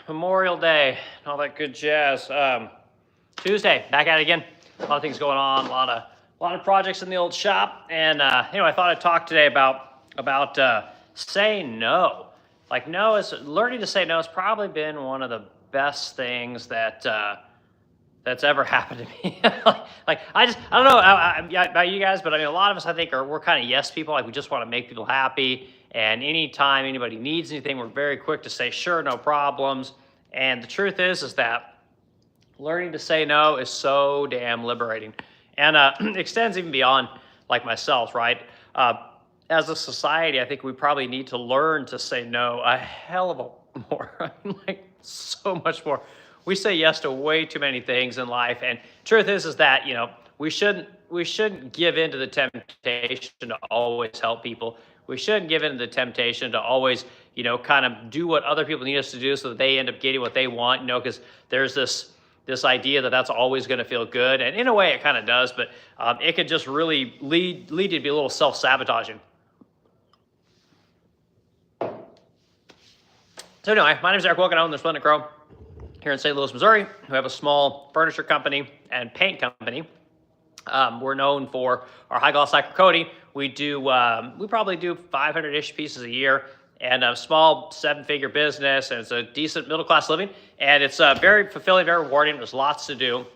Memorial Day, and all that good jazz. Tuesday, back at it again. A lot of things going on, a lot of projects in the old shop. And anyway, I thought I'd talk today about saying no. Like learning to say no has probably been one of the best things that's ever happened to me. I don't know about you guys, but I mean, a lot of us, I think, we're kind of yes people. Like, we just want to make people happy. And anytime anybody needs anything, we're very quick to say, sure, no problems. And the truth is that learning to say no is so damn liberating. And extends even beyond like myself, right? As a society, I think we probably need to learn to say no a hell of a more. I mean, like, so much more. We say yes to way too many things in life. And truth is that, we shouldn't give in to the temptation to always help people. We shouldn't give in to the temptation to always, kind of do what other people need us to do so that they end up getting what they want, because there's this idea that that's always going to feel good. And in a way it kind of does, but it could just really lead you to be a little self-sabotaging. So anyway, my name is Eric Wilken. I own the Splendid Crow here in St. Louis, Missouri. We have a small furniture company and paint company. We're known for our high gloss lacquer coating. We probably do 500-ish pieces a year, and a small 7-figure business, and it's a decent middle-class living, and it's very fulfilling, very rewarding. There's lots to do,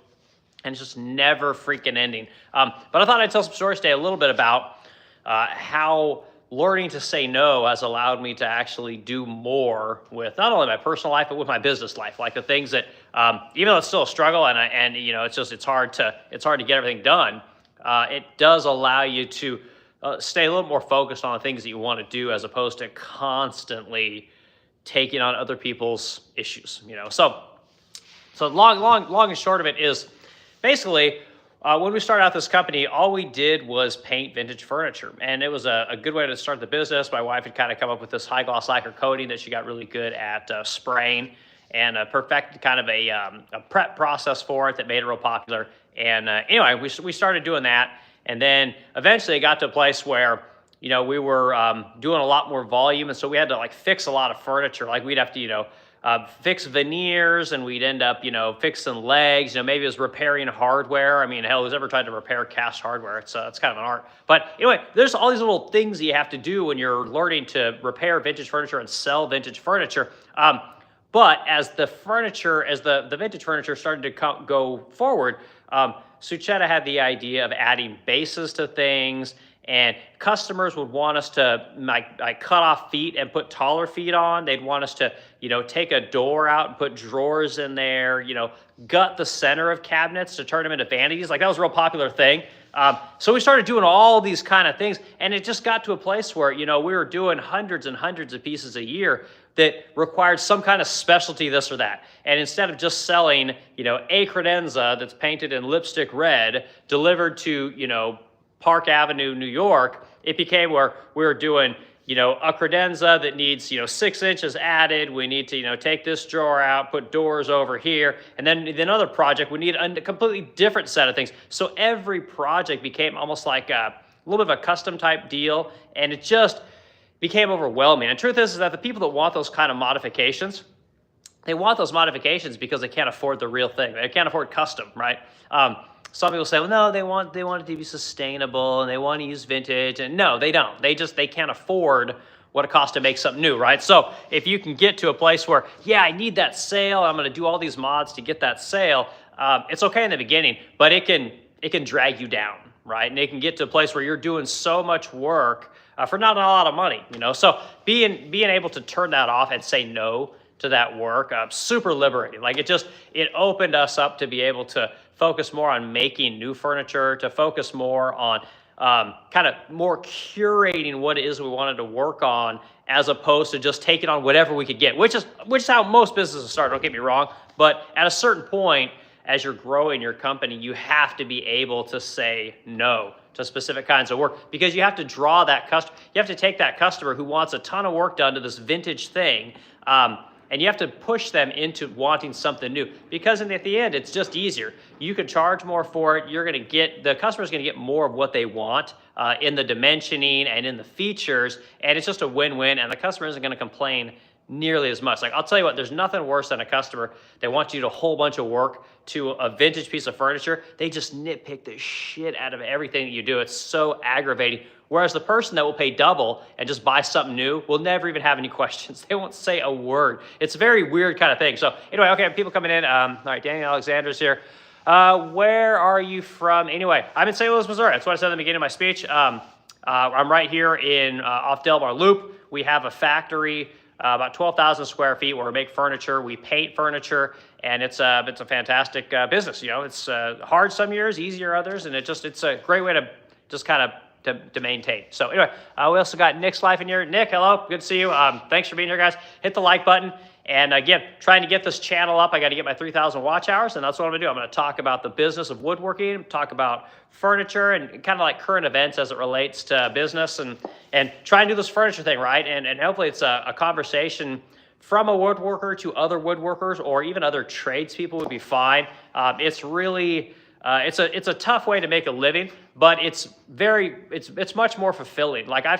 and it's just never freaking ending. But I thought I'd tell some stories today a little bit about how learning to say no has allowed me to actually do more with not only my personal life, but with my business life. Like the things that, even though it's still a struggle and it's hard to get everything done, it does allow you to stay a little more focused on the things that you want to do, as opposed to constantly taking on other people's issues. So long and short of it is basically, when we started out this company, all we did was paint vintage furniture. And it was a good way to start the business. My wife had kind of come up with this high gloss lacquer coating that she got really good at spraying, and perfected kind of a prep process for it that made it real popular. And anyway, we started doing that. And then eventually it got to a place where, we were doing a lot more volume. And so we had to fix a lot of furniture. Like, we'd have to, fix veneers, and we'd end up, fixing legs. Maybe it was repairing hardware. I mean, hell, who's ever tried to repair cast hardware? It's kind of an art. But anyway, there's all these little things that you have to do when you're learning to repair vintage furniture and sell vintage furniture. But as the vintage furniture started to go forward, Suchetta had the idea of adding bases to things, and customers would want us to cut off feet and put taller feet on. They'd want us to, take a door out and put drawers in there, gut the center of cabinets to turn them into vanities. That was a real popular thing. So we started doing all these kind of things, and it just got to a place where, we were doing hundreds and hundreds of pieces a year that required some kind of specialty, this or that. And instead of just selling, a credenza that's painted in lipstick red delivered to, Park Avenue, New York, it became where we were doing, a credenza that needs, 6 inches added. We need to, take this drawer out, put doors over here. And then another project, we need a completely different set of things. So every project became almost like a little bit of a custom type deal. And it just became overwhelming. And the truth is that the people that want those kind of modifications, they want those modifications because they can't afford the real thing. They can't afford custom, right? Some people say, well, no, they want it to be sustainable and they want to use vintage. And no, they don't. They can't afford what it costs to make something new, right? So if you can get to a place where, yeah, I need that sale, I'm going to do all these mods to get that sale, it's okay in the beginning, but it can drag you down, right? And it can get to a place where you're doing so much work for not a lot of money, So being able to turn that off and say no to that work, super liberating. It opened us up to be able to focus more on making new furniture, to focus more on kind of more curating what it is we wanted to work on, as opposed to just taking on whatever we could get, which is how most businesses start, don't get me wrong. But at a certain point, as you're growing your company, you have to be able to say no to specific kinds of work, because you have to draw that customer. You have to take that customer who wants a ton of work done to this vintage thing, and you have to push them into wanting something new, because at the end, it's just easier. You can charge more for it. The customer's going to get more of what they want in the dimensioning and in the features, and it's just a win-win, and the customer isn't going to complain nearly as much. Like, I'll tell you what, there's nothing worse than a customer that wants you to do a whole bunch of work to a vintage piece of furniture. They just nitpick the shit out of everything that you do. It's so aggravating. Whereas the person that will pay double and just buy something new will never even have any questions. They won't say a word. It's a very weird kind of thing. So anyway, okay, people coming in. All right, Daniel Alexander's here. Where are you from? Anyway, I'm in St. Louis, Missouri. That's what I said at the beginning of my speech. I'm right here in off Delmar Loop. We have a factory, about 12,000 square feet, where we make furniture, we paint furniture, and it's a fantastic business. You know, it's hard some years, easier others, and it's a great way to just kind of to maintain. So anyway, we also got Nick's Life in here. Nick, hello, good to see you. Thanks for being here, guys. Hit the like button. And again, trying to get this channel up, I got to get my 3,000 watch hours, and that's what I'm gonna do. I'm gonna talk about the business of woodworking, talk about furniture, and kind of like current events as it relates to business, and try and do this furniture thing right. And hopefully it's a conversation from a woodworker to other woodworkers, or even other tradespeople would be fine. It's really it's a tough way to make a living, but it's much more fulfilling. Like I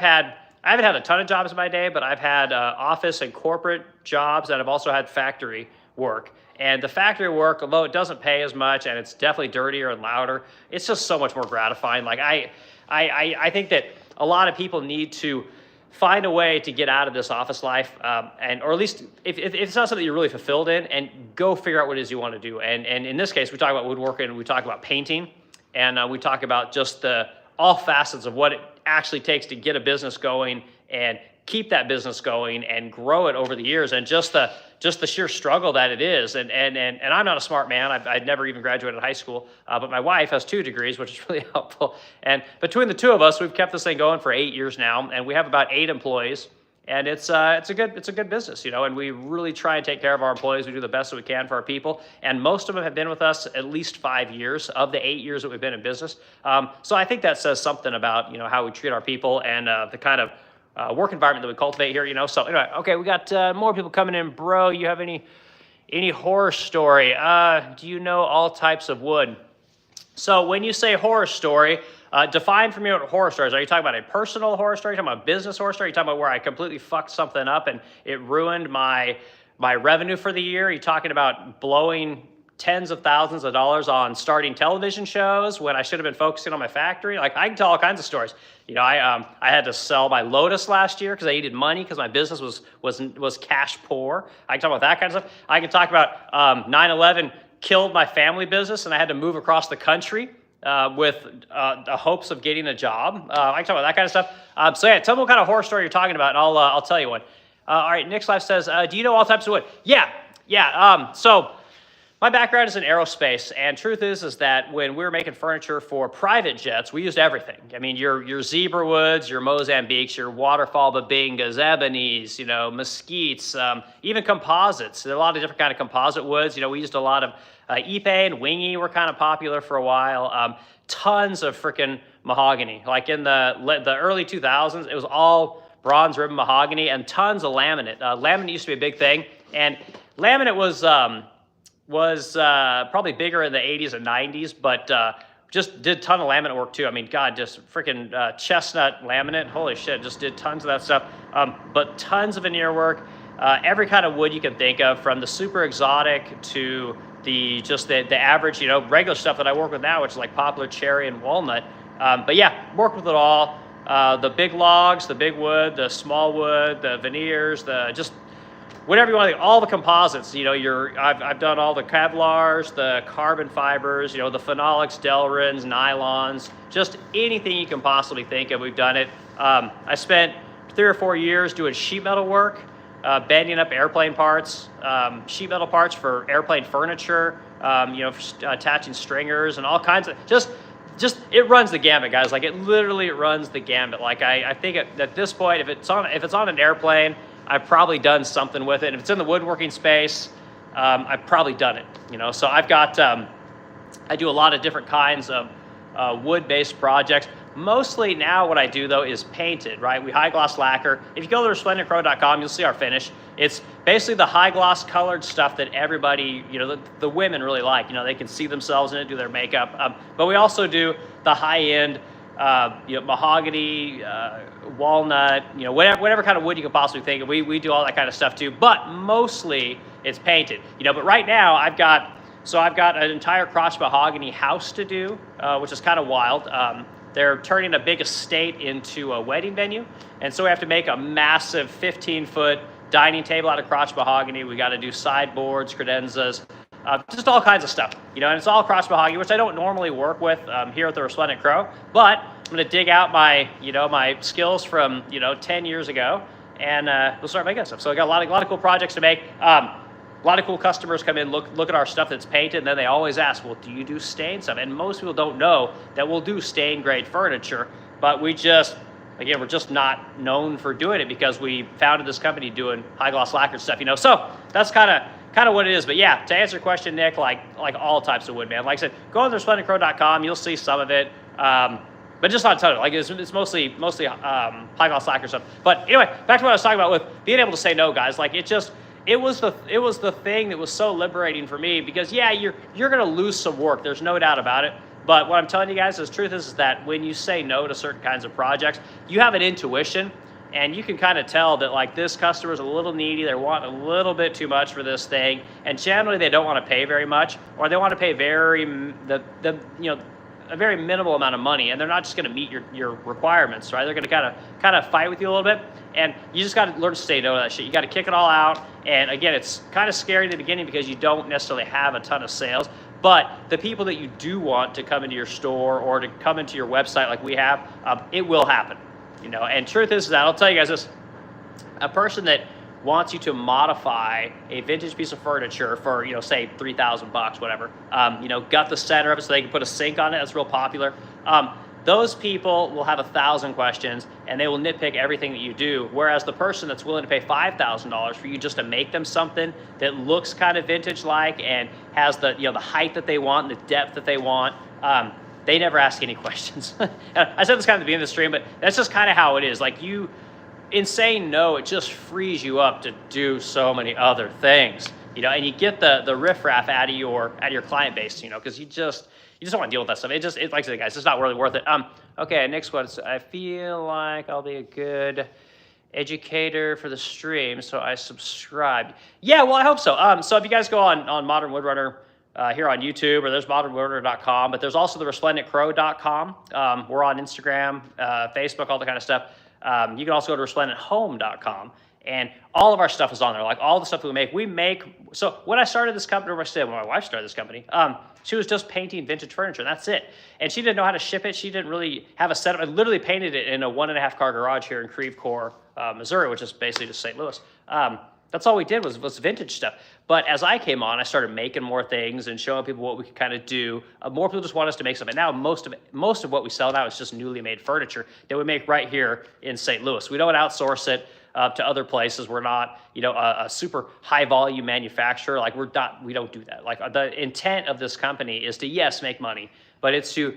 haven't had a ton of jobs in my day, but I've had office and corporate jobs, and I've also had factory work. And the factory work, although it doesn't pay as much and it's definitely dirtier and louder, it's just so much more gratifying. Like I think that a lot of people need to find a way to get out of this office life, or at least if it's not something you're really fulfilled in, and go figure out what it is you want to do. And in this case, we talk about woodworking, we talk about painting, and we talk about just all facets of what it actually takes to get a business going and keep that business going and grow it over the years, and just the sheer struggle that it is. And I'm not a smart man. I'd never even graduated high school, but my wife has 2 degrees, which is really helpful. And between the two of us, we've kept this thing going for 8 years now, and we have about 8 employees. And it's a good business, you know, and we really try and take care of our employees. We do the best that we can for our people. And most of them have been with us at least 5 years of the 8 years that we've been in business. So I think that says something about, you know, how we treat our people, and the kind of work environment that we cultivate here, you know. So anyway, okay, we got more people coming in. Bro, you have any horror story? Do you know all types of wood? So when you say horror story, define for me what horror stories. Are you talking about a personal horror story? Are you talking about a business horror story? Are you talking about where I completely fucked something up and it ruined my revenue for the year? Are you talking about blowing tens of thousands of dollars on starting television shows when I should have been focusing on my factory? Like, I can tell all kinds of stories. You know, I had to sell my Lotus last year because I needed money because my business was cash poor. I can talk about that kind of stuff. I can talk about 9/11 killed my family business and I had to move across the country with the hopes of getting a job. I can talk about that kind of stuff. So yeah, tell me what kind of horror story you're talking about, and I'll tell you one. All right, Nick's Life says, do you know all types of wood? Yeah. So my background is in aerospace, and truth is that when we were making furniture for private jets, we used everything. I mean, your zebra woods, your Mozambiques, your waterfall babingas, ebonies, you know, mesquites, even composites. There are a lot of different kind of composite woods. You know, we used a lot of Ipe and Wingy were kind of popular for a while. Tons of freaking mahogany. Like in the early 2000s, it was all bronze ribbon mahogany and tons of laminate. Laminate used to be a big thing, and laminate was probably bigger in the 80s and 90s, but just did a ton of laminate work too. I mean, God, just freaking chestnut laminate. Holy shit, just did tons of that stuff. But tons of veneer work, every kind of wood you can think of, from the super exotic to the average, you know, regular stuff that I work with now, which is like poplar, cherry, and walnut. But yeah, work with it all. The big logs, the big wood, the small wood, the veneers, just whatever you want to do, all the composites. You know, I've done all the Kevlars, the carbon fibers, you know, the phenolics, Delrins, nylons, just anything you can possibly think of, we've done it. I spent 3 or 4 years doing sheet metal work, bending up airplane parts, sheet metal parts for airplane furniture, you know, attaching stringers and all kinds of, just it runs the gamut, guys. Like, it literally runs the gamut. Like, I think at this point, if it's on an airplane, I've probably done something with it. And if it's in the woodworking space, I've probably done it, you know. So I've got, I do a lot of different kinds of wood-based projects. Mostly now what I do, though, is painted, right? We high gloss lacquer. If you go to resplendentcrow.com, you'll see our finish. It's basically the high gloss colored stuff that everybody, you know, the women really like. You know, they can see themselves in it, do their makeup. But we also do the high end, you know, mahogany, walnut, whatever kind of wood you can possibly think of. We do all that kind of stuff too, but mostly it's painted, but right now I've got an entire crotch mahogany house to do, which is kind of wild. They're turning a big estate into a wedding venue, and so we have to make a massive 15-foot dining table out of crotch mahogany. We got to do sideboards, credenzas, just all kinds of stuff, and it's all crotch mahogany, which I don't normally work with here at the Resplendent Crow, but I'm going to dig out my, my skills from, 10 years ago, and we'll start making stuff. So I got a lot of cool projects to make. A lot of cool customers come in, look at our stuff that's painted, and then they always ask, well, do you do stain stuff? And most people don't know that we'll do stain grade furniture, but we're just not known for doing it because we founded this company doing high gloss lacquered stuff, So that's kind of what it is. But yeah, to answer your question, Nick, like all types of wood, man. Like I said, go on resplendentcrow.com, you'll see some of it. But just not a ton of it. Like it's mostly high gloss lacquer stuff. But anyway, back to what I was talking about with being able to say no, guys. Like it was the thing that was so liberating for me because yeah, you're gonna lose some work. There's no doubt about it. But what I'm telling you guys, the truth is that when you say no to certain kinds of projects, you have an intuition, and you can kind of tell that like this customer's a little needy. They're wanting a little bit too much for this thing, and generally they don't want to pay very much, or they want to pay a very minimal amount of money, and they're not just going to meet your requirements, right? They're going to kind of fight with you a little bit, and you just got to learn to say no to that shit. You got to kick it all out, and again, it's kind of scary in the beginning because you don't necessarily have a ton of sales, but the people that you do want to come into your store or to come into your website like we have, it will happen, And truth is that I'll tell you guys this: a person that wants you to modify a vintage piece of furniture for, say $3,000, whatever, gut the center of it so they can put a sink on it. That's real popular. Those people will have 1,000 questions and they will nitpick everything that you do. Whereas the person that's willing to pay $5,000 for you just to make them something that looks kind of vintage-like and has the, the height that they want and the depth that they want, they never ask any questions. I said this kind of at the beginning of the stream, but that's just kind of how it is. Like in saying no, it just frees you up to do so many other things, and you get the riffraff out of your client base, because you just don't want to deal with that stuff. It's like I said, guys, it's not really worth it. Okay, next one. I feel like I'll be a good educator for the stream, so I subscribed. Yeah, well, I hope so. So if you guys go on Modern Woodrunner here on YouTube, or there's modernwoodrunner.com, but there's also the resplendentcrow.com. We're on Instagram, Facebook, all that kind of stuff. You can also go to resplendenthome.com, and all of our stuff is on there. Like all the stuff we make. So when I started this company, when my wife started this company, she was just painting vintage furniture. That's it. And she didn't know how to ship it. She didn't really have a setup. I literally painted it in a 1.5 car garage here in Creve Coeur, Missouri, which is basically just St. Louis. That's all we did was vintage stuff. But as I came on, I started making more things and showing people what we could kind of do. More people just want us to make stuff. And now most of what we sell now is just newly made furniture that we make right here in St. Louis. We don't outsource it to other places. We're not, a super high volume manufacturer. Like we don't do that. Like the intent of this company is to, yes, make money, but it's to,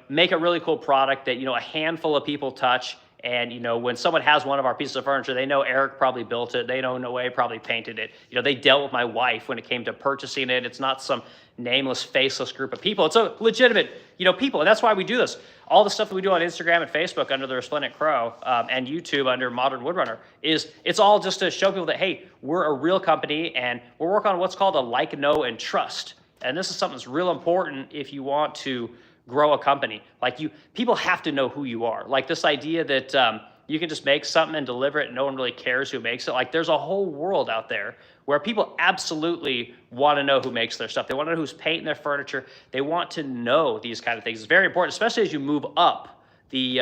make a really cool product that, a handful of people touch. And, when someone has one of our pieces of furniture, they know Eric probably built it. They know Noé probably painted it. They dealt with my wife when it came to purchasing it. It's not some nameless, faceless group of people. It's a legitimate, people. And that's why we do this. All the stuff that we do on Instagram and Facebook under the Resplendent Crow and YouTube under Modern Woodrunner it's all just to show people that, hey, we're a real company and we're working on what's called a like, know, and trust. And this is something that's real important if you want to grow a company. Like people have to know who you are. Like this idea that you can just make something and deliver it and no one really cares who makes it. Like there's a whole world out there where people absolutely want to know who makes their stuff. They want to know who's painting their furniture. They want to know these kind of things. It's very important, especially as you move up the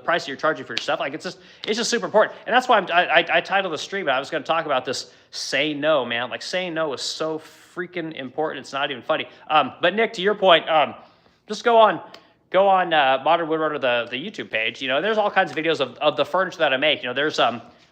price that you're charging for your stuff. Like it's just super important. And that's why I titled the stream. I was going to talk about this. Say no, man. Like saying no is so freaking important. It's not even funny. But Nick, to your point, just go on Modern Woodrunner, the YouTube page. There's all kinds of videos of the furniture that I make. There's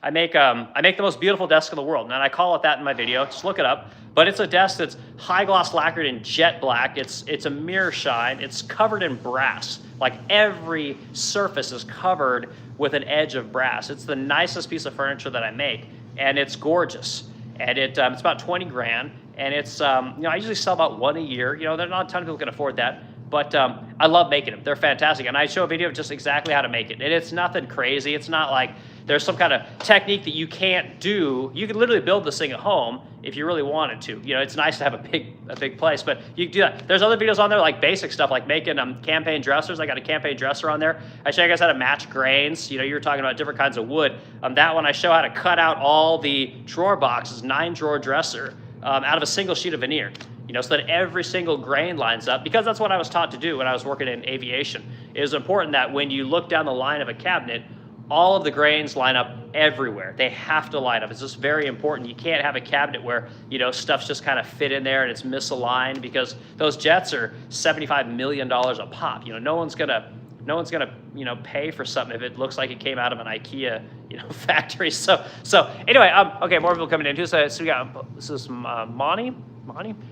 I make the most beautiful desk in the world, and I call it that in my video. Just look it up. But it's a desk that's high gloss lacquered in jet black. It's a mirror shine. It's covered in brass. Like every surface is covered with an edge of brass. It's the nicest piece of furniture that I make, and it's gorgeous. And it's about 20 grand. And it's I usually sell about one a year. There's not a ton of people can afford that. But I love making them. They're fantastic. And I show a video of just exactly how to make it. And it's nothing crazy. It's not like there's some kind of technique that you can't do. You could literally build this thing at home if you really wanted to. You know, it's nice to have a big place, but you can do that. There's other videos on there like basic stuff like making campaign dressers. I got a campaign dresser on there. I show you guys how to match grains. You know, you were talking about different kinds of wood. That one I show how to cut out all the drawer boxes, 9-drawer dresser out of a single sheet of veneer. You know, so that every single grain lines up, because that's what I was taught to do when I was working in aviation. It is important that when you look down the line of a cabinet, all of the grains line up everywhere. They have to line up. It's just very important. You can't have a cabinet where, you know, stuff's just kind of fit in there and it's misaligned, because those jets are $75 million a pop. You know, no one's gonna, you know, pay for something if it looks like it came out of an IKEA, you know, factory. So anyway, okay, more people coming in. So we got, this is Monty.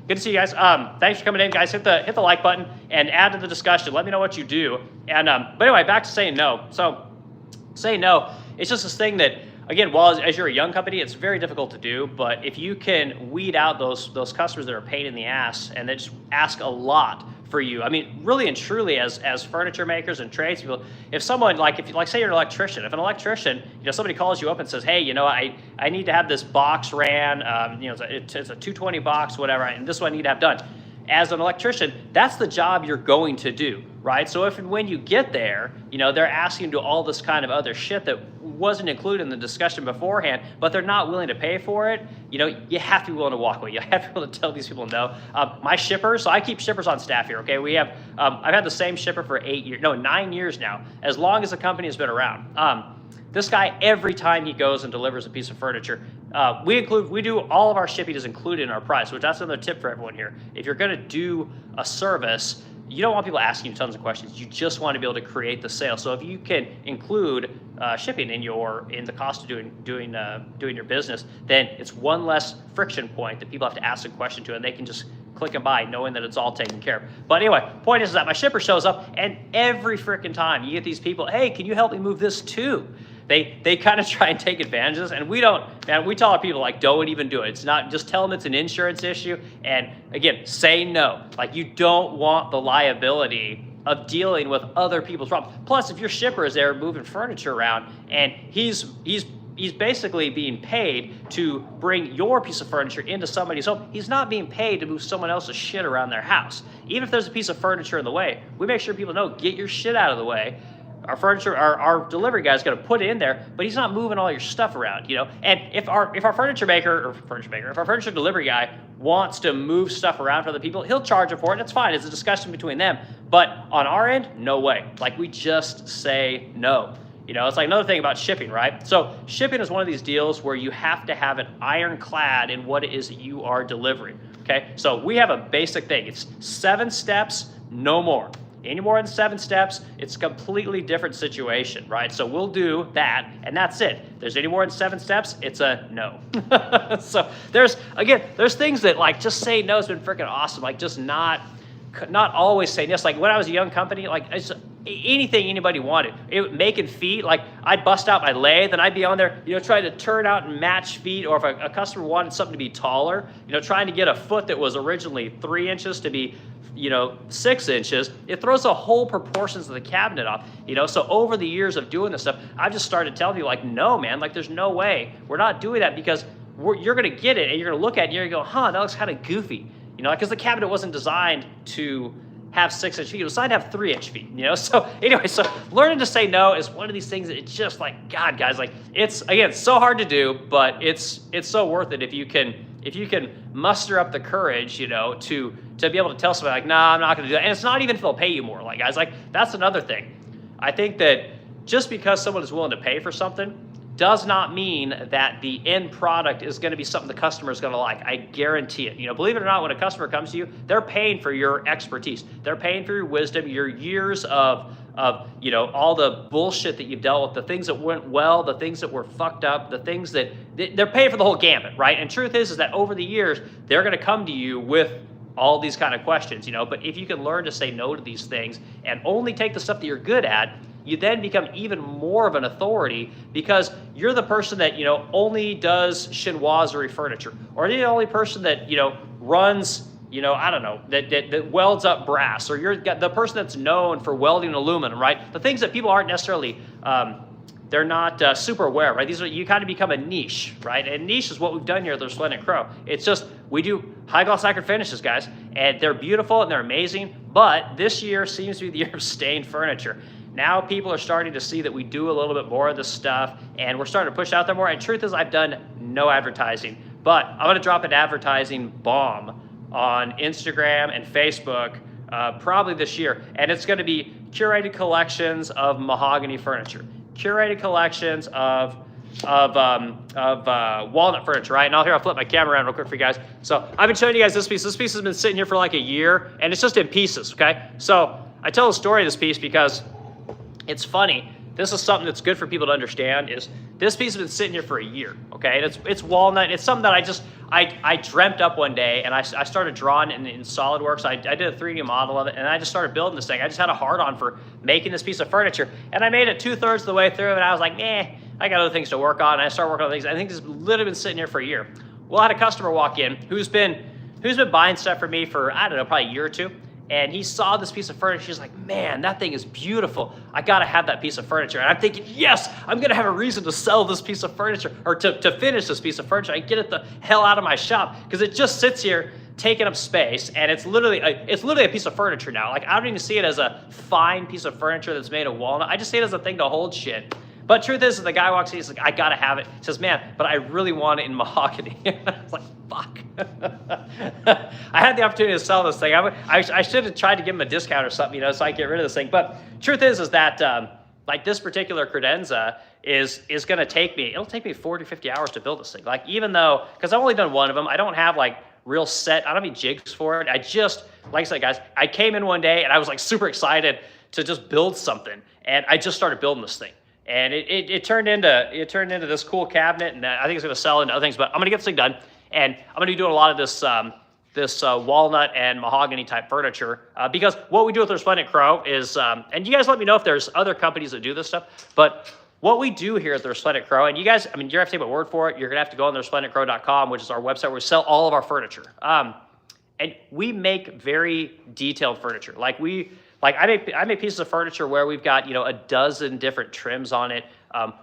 Good to see you guys. Thanks for coming in, guys. Hit the like button and add to the discussion. Let me know what you do. And but anyway, back to saying no. So saying no, it's just this thing that, again, while as you're a young company, it's very difficult to do. But if you can weed out those customers that are a pain in the ass and they just ask a lot for you. I mean, really and truly, as furniture makers and tradespeople, if someone like say you're an electrician, if an electrician, you know, somebody calls you up and says, hey, you know, I need to have this box ran, you know, it's a 220 box, whatever, and this one I need to have done. As an electrician, that's the job you're going to do, right? So if and when you get there, you know, they're asking you to do all this kind of other shit that wasn't included in the discussion beforehand, but they're not willing to pay for it, you know, you have to be willing to walk away. You have to be able to tell these people no. My shippers, so I keep shippers on staff here, okay? We have, I've had the same shipper for 9 years now, as long as the company has been around. This guy, every time he goes and delivers a piece of furniture, we do all of our shipping is included in our price, which that's another tip for everyone here. If you're gonna do a service, you don't want people asking you tons of questions. You just want to be able to create the sale. So if you can include shipping in the cost of doing your business, then it's one less friction point that people have to ask a question to, and they can just click and buy knowing that it's all taken care of. But anyway, point is that my shipper shows up, and every freaking time you get these people, hey, can you help me move this too? They kind of try and take advantage of this, and we tell our people, like, don't even do it. It's not, just tell them it's an insurance issue, and again, say no. Like, you don't want the liability of dealing with other people's problems. Plus, if your shipper is there moving furniture around, and he's basically being paid to bring your piece of furniture into somebody's home, he's not being paid to move someone else's shit around their house. Even if there's a piece of furniture in the way, we make sure people know, get your shit out of the way. Our delivery guy's going to put it in there, but he's not moving all your stuff around, you know. And if our furniture delivery guy wants to move stuff around for other people, he'll charge it for it. It's fine. It's a discussion between them. But on our end, no way. Like, we just say no. You know, it's like another thing about shipping, right? So shipping is one of these deals where you have to have it ironclad in what it is that you are delivering. Okay, so we have a basic thing. It's 7 steps, no more. Any more than 7 steps, it's a completely different situation, right? So we'll do that, and that's it. If there's any more than 7 steps, it's a no. So there's things that, like, just say no has been freaking awesome. Like, just not always saying yes. Like, when I was a young company, like, anything anybody wanted. Making feet, like, I'd bust out my lathe and I'd be on there, you know, trying to turn out and match feet, or if a customer wanted something to be taller, you know, trying to get a foot that was originally 3 inches to be, you know, 6 inches, it throws the whole proportions of the cabinet off, you know. So over the years of doing this stuff, I've just started telling people, like, no, man, like, there's no way. We're not doing that, because you're going to get it and you're going to look at it and you're going to go, huh, that looks kind of goofy, you know, because the cabinet wasn't designed to have 6-inch feet. It was designed to have 3-inch feet, you know. So anyway, so learning to say no is one of these things that it's just like, God, guys, like, it's, again, so hard to do, but it's so worth it if you can muster up the courage, you know, to be able to tell somebody, like, nah, I'm not going to do that. And it's not even if they'll pay you more. Like, guys, like, that's another thing. I think that just because someone is willing to pay for something does not mean that the end product is going to be something the customer is going to like. I guarantee it. You know, believe it or not, when a customer comes to you, they're paying for your expertise. They're paying for your wisdom, your years of you know, all the bullshit that you've dealt with, the things that went well, the things that were fucked up, the things that they're paying for the whole gamut, right? And truth is that over the years, they're going to come to you with all these kind of questions, you know. But if you can learn to say no to these things and only take the stuff that you're good at, you then become even more of an authority, because you're the person that, you know, only does chinoiserie furniture, or you're the only person that, you know, runs you know, I don't know, that welds up brass, or you're the person that's known for welding aluminum, right? The things that people aren't necessarily, they're not super aware, right? These are, you kind of become a niche, right? And niche is what we've done here at the Resplendent Crow. It's just, we do high gloss lacquered finishes, guys, and they're beautiful and they're amazing, but this year seems to be the year of stained furniture. Now people are starting to see that we do a little bit more of this stuff, and we're starting to push out there more. And truth is, I've done no advertising, but I'm gonna drop an advertising bomb on Instagram and Facebook probably this year, and it's gonna be curated collections of mahogany furniture, curated collections of walnut furniture, right? And I'll flip my camera around real quick for you guys. So I've been showing you guys this piece. This piece has been sitting here for like a year, and it's just in pieces, okay? So I tell the story of this piece because it's funny. This is something that's good for people to understand, is this piece has been sitting here for a year, okay? And it's walnut. It's something that I dreamt up one day, and I started drawing in SolidWorks. I did a 3D model of it, and I just started building this thing. I just had a hard-on for making this piece of furniture, and I made it 2/3 of the way through, and I was like, I got other things to work on, and I started working on things. I think this has literally been sitting here for a year. Well, I had a customer walk in who's been buying stuff for me for, I don't know, probably a year or two. And he saw this piece of furniture. He's like, man, that thing is beautiful. I gotta have that piece of furniture. And I'm thinking, yes, I'm gonna have a reason to sell this piece of furniture, or to finish this piece of furniture. I get it the hell out of my shop, because it just sits here taking up space, and it's literally a piece of furniture now. Like, I don't even see it as a fine piece of furniture that's made of walnut. I just see it as a thing to hold shit. But truth is, the guy walks in, he's like, I gotta have it. He says, man, but I really want it in mahogany. I was like, fuck. I had the opportunity to sell this thing. I should have tried to give him a discount or something, you know, so I get rid of this thing. But truth is that like this particular credenza is gonna take me, it'll take me 40, 50 hours to build this thing. Like, even though, because I've only done one of them, I don't have like real set, I don't have any jigs for it. I just, like I said, guys, I came in one day and I was like super excited to just build something. And I just started building this thing. And it turned into this cool cabinet, and I think it's gonna sell into other things, but I'm gonna get this thing done, and I'm gonna be doing a lot of this walnut and mahogany type furniture, because what we do with the Resplendent Crow is, and you guys let me know if there's other companies that do this stuff, but what we do here at the Resplendent Crow, and you guys, I mean, you're gonna have to take my word for it, you're gonna have to go on the resplendentcrow.com, which is our website where we sell all of our furniture. And we make very detailed furniture. I make pieces of furniture where we've got, you know, a dozen different trims on it.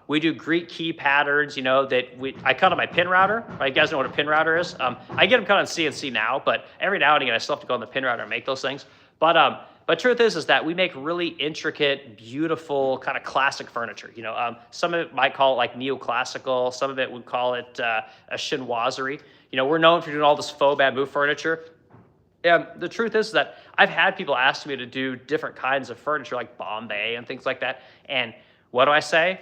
We do Greek key patterns, you know, that I cut on my pin router. Right? You guys know what a pin router is? I get them cut on CNC now, but every now and again I still have to go on the pin router and make those things. But truth is that we make really intricate, beautiful, kind of classic furniture. You know, some of it might call it like neoclassical. Some of it would call it a chinoiserie. You know, we're known for doing all this faux bamboo furniture. And the truth is that I've had people ask me to do different kinds of furniture, like Bombay and things like that. And what do I say?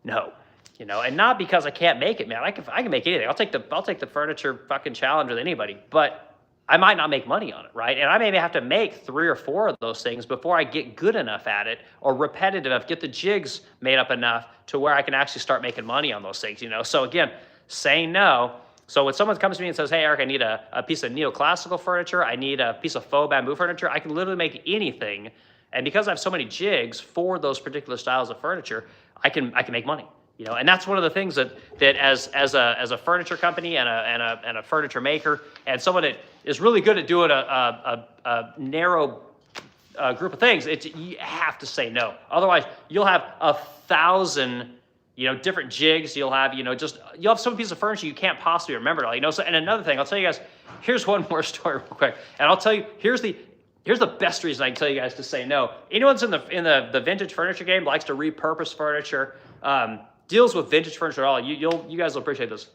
No, you know, and not because I can't make it, man. I can make anything. I'll take the furniture fucking challenge with anybody, but I might not make money on it, right? And I may have to make 3 or 4 of those things before I get good enough at it, or repetitive enough, get the jigs made up enough to where I can actually start making money on those things, you know? So again, saying no. So when someone comes to me and says, hey, Eric, I need a piece of neoclassical furniture, I need a piece of faux bamboo furniture, I can literally make anything. And because I have so many jigs for those particular styles of furniture, I can make money. You know, and that's one of the things that as a furniture company and a furniture maker, and someone that is really good at doing a narrow group of things, you have to say no. Otherwise, you'll have 1,000, you know, different jigs. You'll have, you know, you'll have some piece of furniture you can't possibly remember it all. You know, so, and another thing, I'll tell you guys, here's one more story real quick, and I'll tell you, here's the best reason I can tell you guys to say no. Anyone's in the vintage furniture game, likes to repurpose furniture, deals with vintage furniture at all, you guys will appreciate this.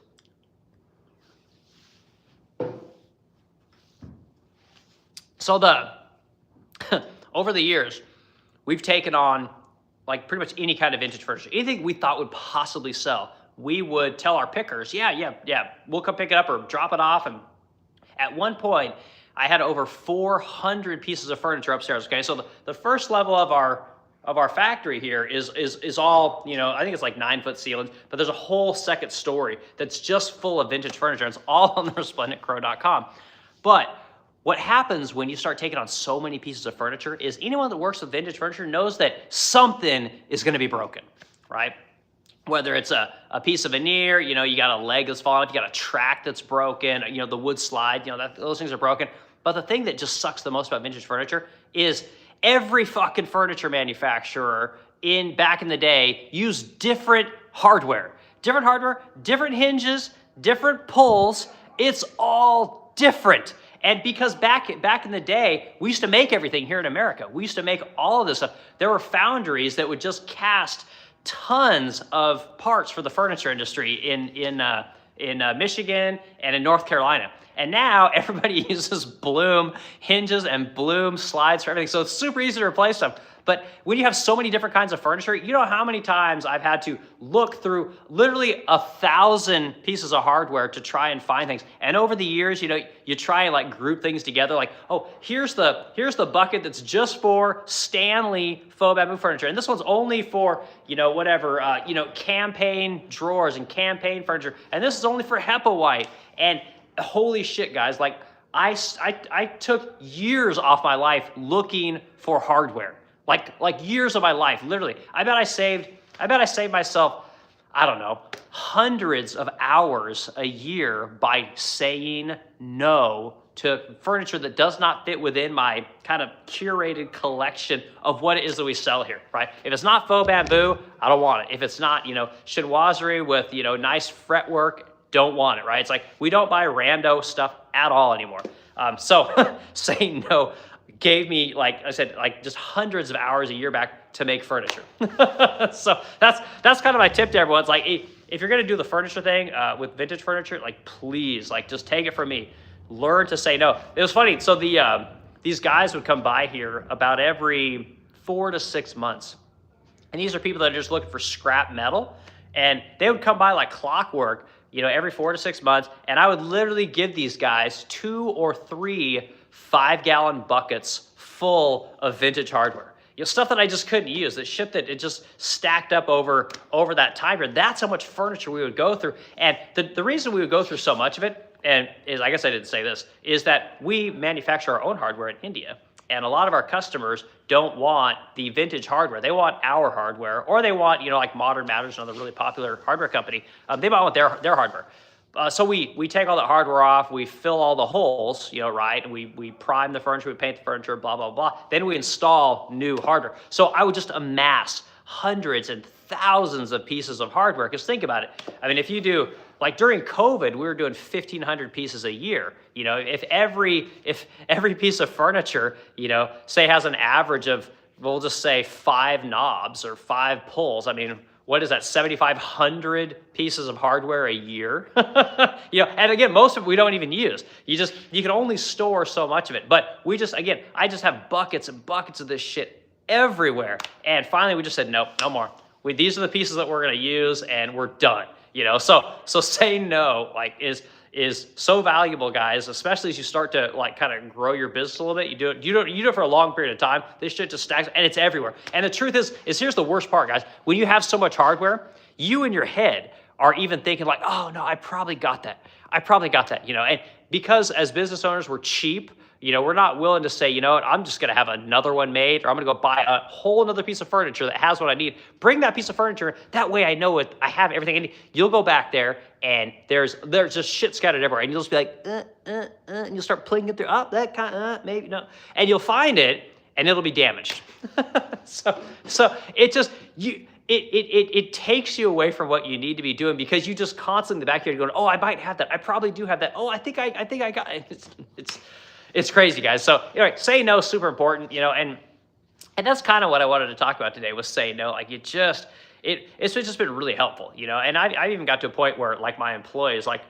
So over the years, we've taken on like pretty much any kind of vintage furniture, anything we thought would possibly sell. We would tell our pickers, yeah, we'll come pick it up or drop it off. And at one point, I had over 400 pieces of furniture upstairs. Okay, so the first level of our factory here is all, you know, I think it's like 9-foot ceilings, but there's a whole second story that's just full of vintage furniture. It's all on the resplendentcrow.com. But what happens when you start taking on so many pieces of furniture is anyone that works with vintage furniture knows that something is going to be broken, right? whether it's a piece of veneer, you know, you got a leg that's fallen off, you got a track that's broken, you know, the wood slide, you know, those things are broken. But the thing that just sucks the most about vintage furniture is every fucking furniture manufacturer back in the day used different hardware, different hinges, different pulls. It's all different. And because back in the day, we used to make everything here in America. We used to make all of this stuff. There were foundries that would just cast tons of parts for the furniture industry in Michigan and in North Carolina. And now everybody uses Bloom hinges and Bloom slides for everything. So it's super easy to replace them. But when you have so many different kinds of furniture, you know how many times I've had to look through literally 1,000 pieces of hardware to try and find things. And over the years, you know, you try and like group things together. Like, oh, here's the bucket that's just for Stanley faux bamboo furniture, and this one's only for, you know, whatever, you know, campaign drawers and campaign furniture, and this is only for Hepplewhite. And holy shit, guys! Like, I took years off my life looking for hardware. Like years of my life, literally. I bet I saved myself, I don't know, hundreds of hours a year by saying no to furniture that does not fit within my kind of curated collection of what it is that we sell here, right? If it's not faux bamboo, I don't want it. If it's not, you know, chinoiserie with, you know, nice fretwork, don't want it, right? It's like we don't buy rando stuff at all anymore. So saying no gave me, like I said, like just hundreds of hours a year back to make furniture. So that's kind of my tip to everyone. It's like, if you're gonna do the furniture thing with vintage furniture, like please, like just take it from me. Learn to say no. It was funny. So these guys would come by here about every 4 to 6 months, and these are people that are just looking for scrap metal, and they would come by like clockwork, you know, every 4 to 6 months, and I would literally give these guys 2 or 3 5-gallon buckets full of vintage hardware. You know, stuff that I just couldn't use, that shit that it just stacked up over that time period. That's how much furniture we would go through. And the reason we would go through so much of it, and is, I guess I didn't say this, is that we manufacture our own hardware in India. And a lot of our customers don't want the vintage hardware. They want our hardware, or they want, you know, like Modern Matters, another really popular hardware company. They might want their hardware. So we take all that hardware off, we fill all the holes, you know, right? And we prime the furniture, we paint the furniture, blah, blah, blah. Then we install new hardware. So I would just amass hundreds and thousands of pieces of hardware. Because think about it. I mean, if you do, like during COVID, we were doing 1,500 pieces a year. You know, if every piece of furniture, you know, say has an average of, we'll just say 5 knobs or 5 pulls. I mean, what is that, 7,500 pieces of hardware a year? You know, and again, most of it we don't even use. You can only store so much of it. But I just have buckets and buckets of this shit everywhere. And finally we just said, nope, no more. These are the pieces that we're gonna use, and we're done. You know, so saying no, like, is so valuable, guys, especially as you start to like kind of grow your business a little bit. You do it for a long period of time. This shit just stacks, and it's everywhere. And the truth is here's the worst part, guys. When you have so much hardware, you in your head are even thinking like, oh no, I probably got that, you know. And because as business owners, we're cheap. You know, we're not willing to say, you know what, I'm just going to have another one made, or I'm going to go buy a whole another piece of furniture that has what I need. Bring that piece of furniture. That way I know I have everything I need. You'll go back there and there's just shit scattered everywhere. And you'll just be like, and you'll start pulling it through. Oh, that kind maybe, no. And you'll find it and it'll be damaged. So it just, it takes you away from what you need to be doing, because you just constantly in the backyard going, oh, I might have that. I probably do have that. Oh, I think I got it. It's crazy, guys. So anyway, say no is super important, you know, and that's kind of what I wanted to talk about today, was say no. Like, it's just been really helpful, you know. And I even got to a point where, like, my employees, like,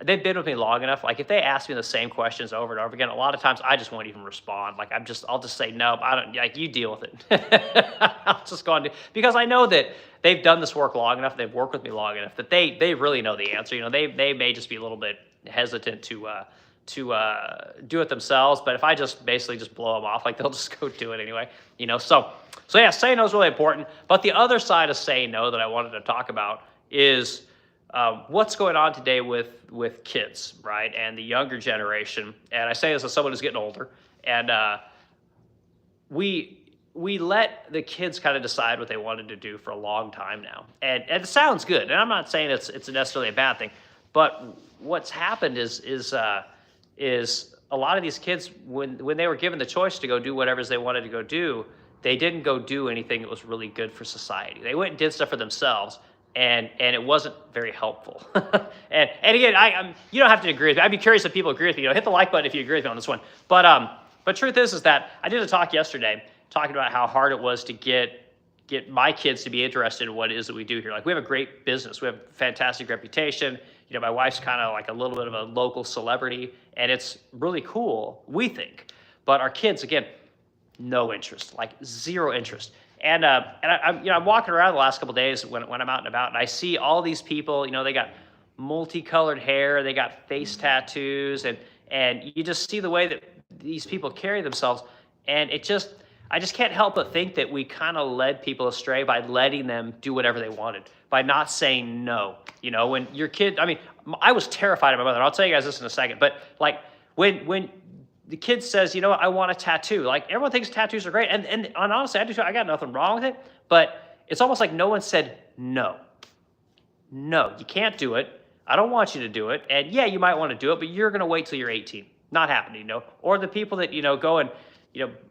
they've been with me long enough. Like, if they ask me the same questions over and over again, a lot of times I just won't even respond. Like, I'll just say no. I don't, like, you deal with it. I'll just go on to, because I know that they've done this work long enough, they've worked with me long enough that they really know the answer. You know, they may just be a little bit hesitant to do it themselves, but if I just basically just blow them off, like, they'll just go do it anyway, you know. So yeah, saying no is really important. But the other side of saying no that I wanted to talk about is what's going on today with kids, right, and the younger generation. And I say this as someone who's getting older, and we let the kids kind of decide what they wanted to do for a long time now. And it sounds good. And I'm not saying it's necessarily a bad thing, but what's happened is a lot of these kids, when they were given the choice to go do whatever they wanted to go do, they didn't go do anything that was really good for society. They went and did stuff for themselves, and it wasn't very helpful. and again, you don't have to agree with me. I'd be curious if people agree with me. Hit the like button if you agree with me on this one. But truth is that I did a talk yesterday talking about how hard it was to get my kids to be interested in what it is that we do here. Like, we have a great business. We have a fantastic reputation. My wife's kind of like a little bit of a local celebrity, and it's really cool, we think. But our kids, again, no interest, like zero interest. And I'm walking around the last couple of days when I'm out and about, and I see all these people. They got multicolored hair, they got face tattoos, and you just see the way that these people carry themselves, and I just can't help but think that we kind of led people astray by letting them do whatever they wanted, by not saying no. When your kid, I was terrified of my mother. I'll tell you guys this in a second, but like when the kid says, I want a tattoo, like, everyone thinks tattoos are great. And honestly, I do too. I got nothing wrong with it, but it's almost like no one said no. No, you can't do it. I don't want you to do it. And yeah, you might want to do it, but you're going to wait till you're 18. Not happening, Or the people that, go and,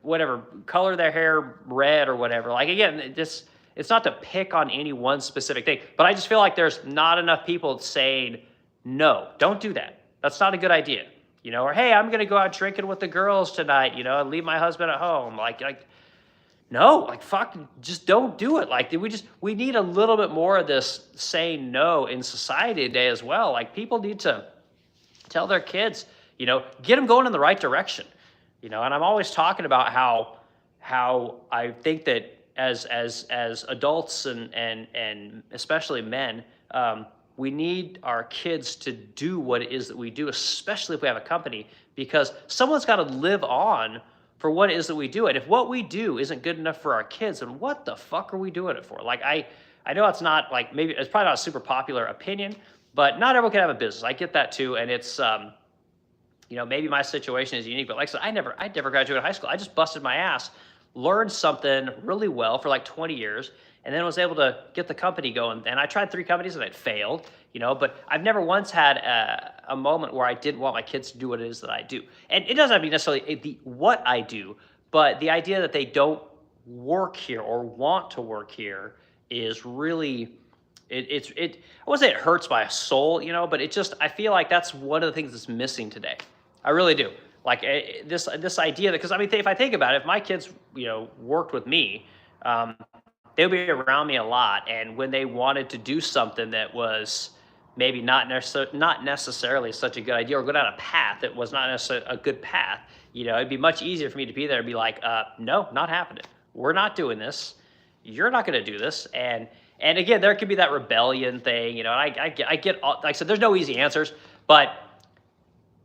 whatever, color their hair red or whatever. Like, again, it's not to pick on any one specific thing, but I just feel like there's not enough people saying, no, don't do that. That's not a good idea. Or, hey, I'm going to go out drinking with the girls tonight, and leave my husband at home. Like, no, like, fuck, just don't do it. Like, we need a little bit more of this saying no in society today as well. Like, people need to tell their kids, get them going in the right direction. And I'm always talking about how I think that as adults and especially men, we need our kids to do what it is that we do, especially if we have a company, because someone's got to live on for what it is that we do. And if what we do isn't good enough for our kids, then what the fuck are we doing it for? Like, I know it's not, like, maybe it's probably not a super popular opinion, but not everyone can have a business. I get that too. And it's, maybe my situation is unique, but like I said, I never graduated high school. I just busted my ass, learned something really well for like 20 years, and then was able to get the company going. And I tried 3 companies and it failed, but I've never once had a moment where I didn't want my kids to do what it is that I do. And it doesn't have to be necessarily what I do, but the idea that they don't work here or want to work here is really, I wouldn't say it hurts my soul, but I feel like that's one of the things that's missing today. I really do. Like, this idea that, because if I think about it, if my kids, worked with me, they would be around me a lot. And when they wanted to do something that was maybe not necessarily such a good idea, or go down a path that was not necessarily a good path, it'd be much easier for me to be there and be like, no, not happening. We're not doing this. You're not going to do this. And again, there could be that rebellion thing, and I get, like I said, there's no easy answers, but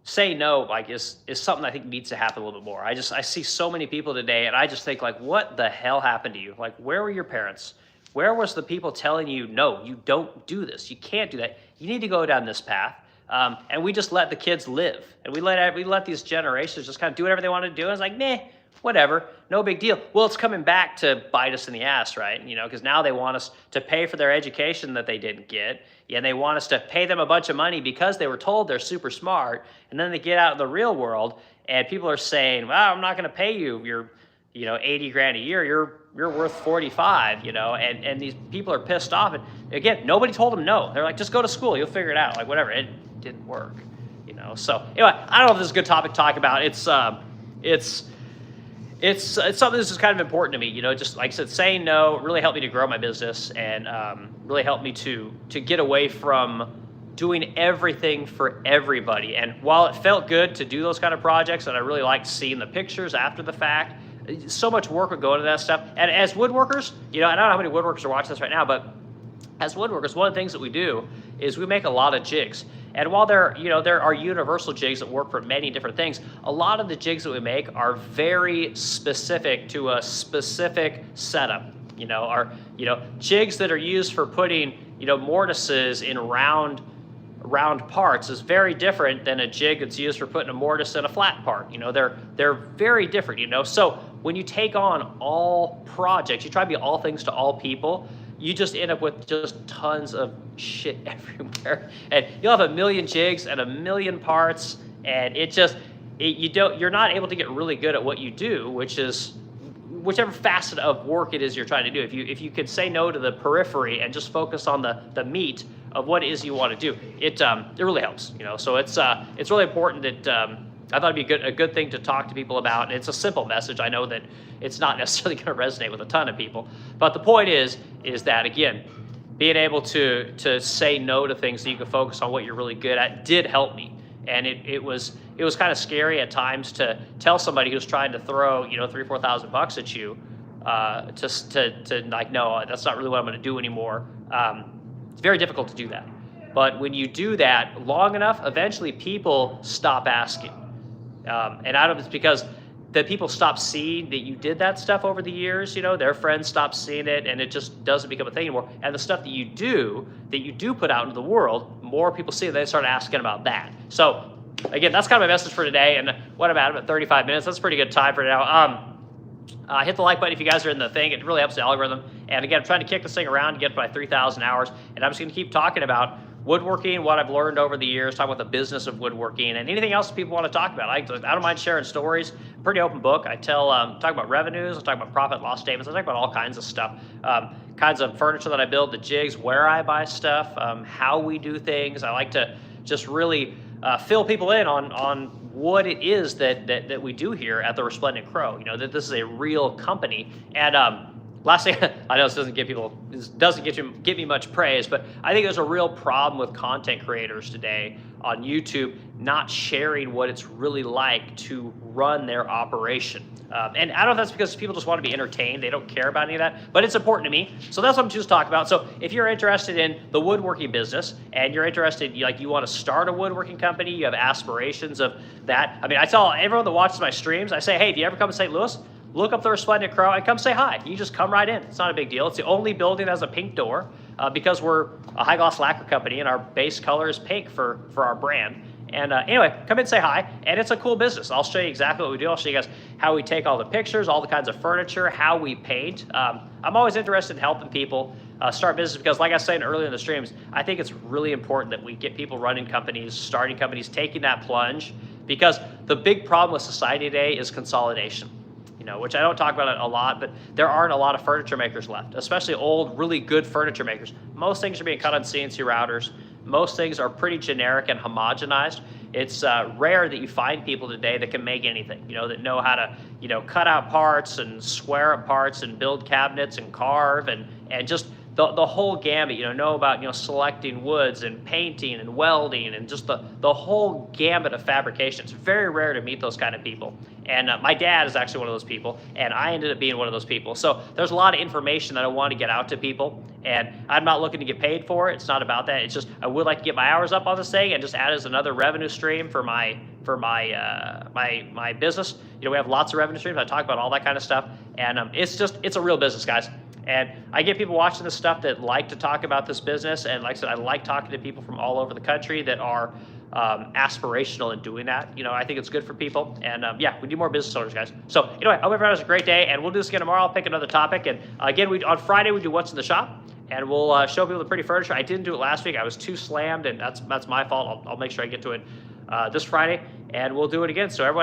say no, like, is something I think needs to happen a little bit more. I see so many people today, and I just think, like, what the hell happened to you? Like, where were your parents? Where was the people telling you, no, you don't do this, you can't do that, you need to go down this path? And we just let the kids live, and we let these generations just kind of do whatever they want to do. And it's like, meh, whatever, no big deal. Well, it's coming back to bite us in the ass, right? Because now they want us to pay for their education that they didn't get, and they want us to pay them a bunch of money because they were told they're super smart, and then they get out in the real world, and people are saying, well, I'm not going to pay you your 80 grand a year, you're worth 45, and these people are pissed off. And again, nobody told them no. They're like, just go to school, you'll figure it out, like, whatever. It didn't work, So anyway, I don't know if this is a good topic to talk about. It's something that's just kind of important to me, just like I said, saying no really helped me to grow my business, and really helped me to get away from doing everything for everybody. And while it felt good to do those kind of projects, and I really liked seeing the pictures after the fact, so much work would go into that stuff. And as woodworkers, I don't know how many woodworkers are watching this right now, but as woodworkers, one of the things that we do is we make a lot of jigs. And while there are universal jigs that work for many different things, a lot of the jigs that we make are very specific to a specific setup. Are jigs that are used for putting mortises in round round parts is very different than a jig that's used for putting a mortise in a flat part. They're very different, So when you take on all projects, you try to be all things to all people, you just end up with just tons of shit everywhere. And you'll have a million jigs and a million parts, and you're not able to get really good at what you do, which is whichever facet of work it is you're trying to do. If you could say no to the periphery and just focus on the meat of what it is you want to do, it really helps. So it's really important that I thought it'd be a good thing to talk to people about. And it's a simple message. I know that it's not necessarily going to resonate with a ton of people, but the point is that, again, being able to say no to things so you can focus on what you're really good at did help me. And it was kind of scary at times to tell somebody who's trying to throw $3,000-4,000 at you to like, no, that's not really what I'm going to do anymore. It's very difficult to do that. But when you do that long enough, eventually people stop asking. And I don't know if it's because the people stop seeing that you did that stuff over the years, their friends stop seeing it, and it just doesn't become a thing anymore. And the stuff that you do put out into the world, more people see it, they start asking about that. So again, that's kind of my message for today. And what about 35 minutes? That's a pretty good time for now. Hit the like button if you guys are in the thing. It really helps the algorithm. And again, I'm trying to kick this thing around to get to my 3,000 hours. And I'm just going to keep talking about woodworking, what I've learned over the years, talk about the business of woodworking, and anything else people want to talk about. I don't mind sharing stories. Pretty open book. I talk about revenues, I talk about profit and loss statements, I talk about all kinds of stuff, kinds of furniture that I build, the jigs, where I buy stuff, how we do things. I like to just really fill people in on what it is that we do here at the Resplendent Crow. That this is a real company. And last thing, I know this doesn't get me much praise, but I think there's a real problem with content creators today on YouTube not sharing what it's really like to run their operation. And I don't know if that's because people just want to be entertained. They don't care about any of that, but it's important to me. So that's what I'm just talking about. So if you're interested in the woodworking business and you're interested, you want to start a woodworking company, you have aspirations of that. I mean, I tell everyone that watches my streams, I say, hey, if you ever come to St. Louis, look up the Resplendent Crow and come say hi. You just come right in. It's not a big deal. It's the only building that has a pink door because we're a high gloss lacquer company and our base color is pink for our brand. And anyway, come in and say hi. And it's a cool business. I'll show you exactly what we do. I'll show you guys how we take all the pictures, all the kinds of furniture, how we paint. I'm always interested in helping people start business because, like I was saying earlier in the streams, I think it's really important that we get people running companies, starting companies, taking that plunge, because the big problem with society today is consolidation. Which I don't talk about it a lot, but there aren't a lot of furniture makers left, especially old, really good furniture makers. Most things are being cut on CNC routers. Most things are pretty generic and homogenized. It's rare that you find people today that can make anything, that know how to, cut out parts and square up parts and build cabinets and carve and just the whole gambit, know about, selecting woods and painting and welding and just the whole gambit of fabrication. It's very rare to meet those kind of people. And my dad is actually one of those people, and I ended up being one of those people. So there's a lot of information that I want to get out to people, and I'm not looking to get paid for it. It's not about that. It's just I would like to get my hours up on this thing and just add as another revenue stream for my business. We have lots of revenue streams. I talk about all that kind of stuff, and it's a real business, guys. And I get people watching this stuff that like to talk about this business. And like I said, I like talking to people from all over the country that are aspirational in doing that. I think it's good for people. And yeah, we need more business owners, guys. So anyway, I hope everyone has a great day. And we'll do this again tomorrow. I'll pick another topic. And again, on Friday, we do What's in the Shop. And we'll show people the pretty furniture. I didn't do it last week. I was too slammed. And that's my fault. I'll make sure I get to it this Friday. And we'll do it again. So everyone